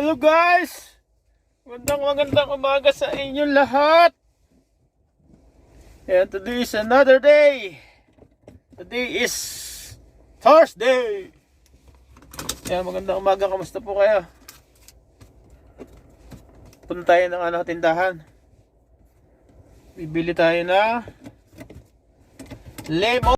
Hello guys! Magandang umaga sa inyong lahat. And today is another day. Today is Thursday. Yan, magandang umaga. Kamusta po kayo? Punta tayo ng tindahan. Bibili tayo na lemon.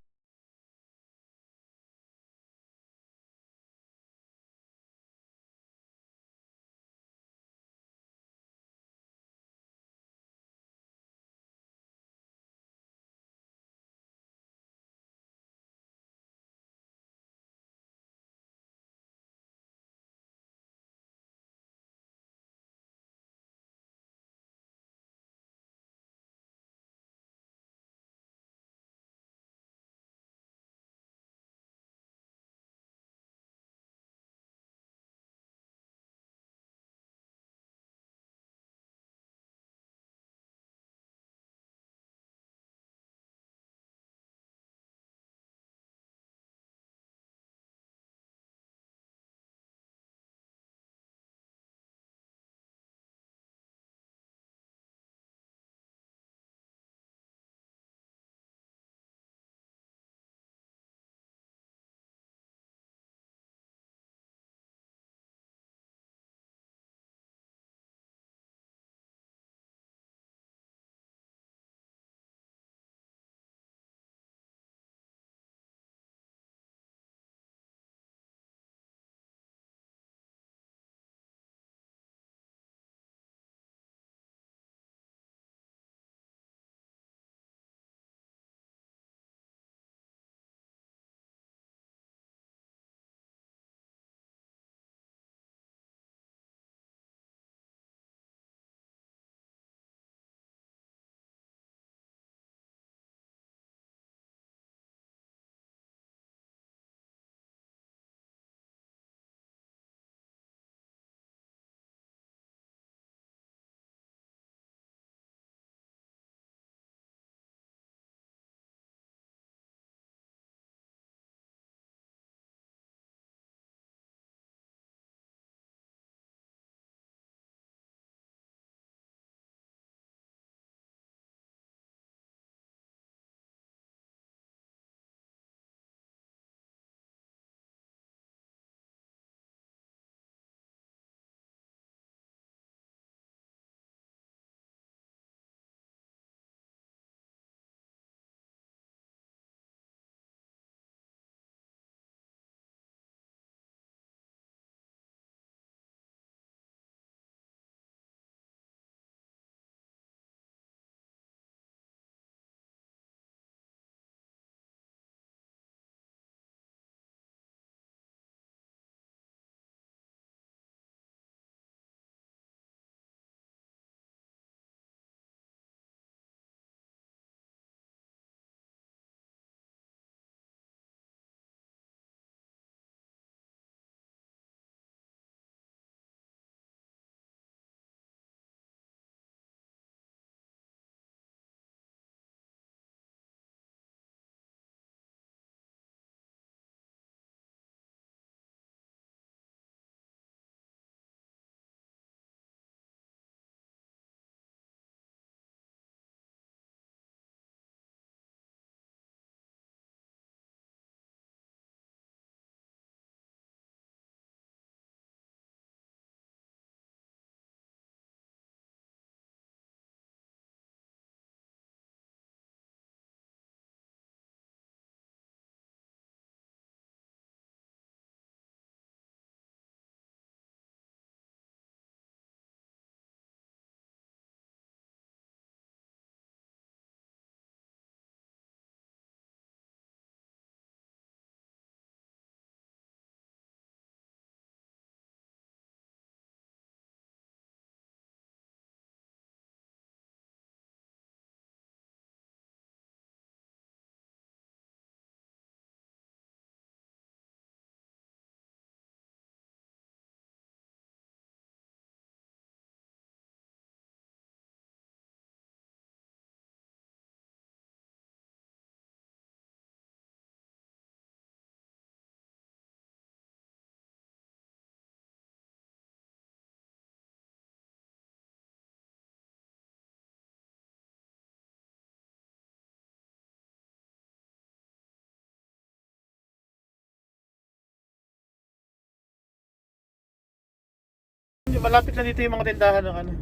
malapit lang dito yung mga tindahan ng ano.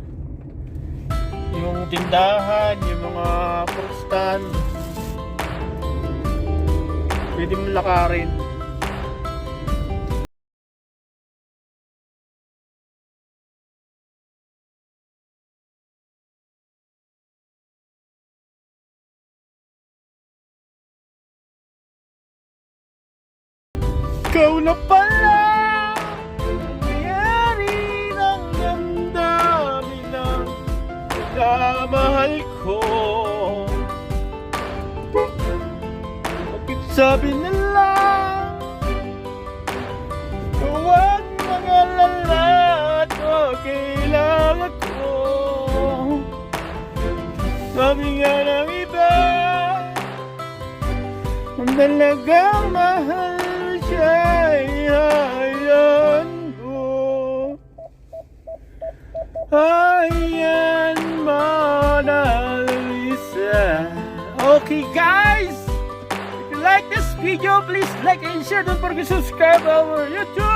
Yung tindahan, yung mga fruit stand. Pwede mo lakarin. Ikaw na pala nangyari ng damdamin ng pagkamahal ko. Bakit sabi nila huwag mag-alala at okay lang ako? Sabi nga ng iba kung talagang mahal siya'y hayaan mo. Ayan, Mona Lisa. Okay guys, if you like this video, please like and share. Don't forget to subscribe our YouTube.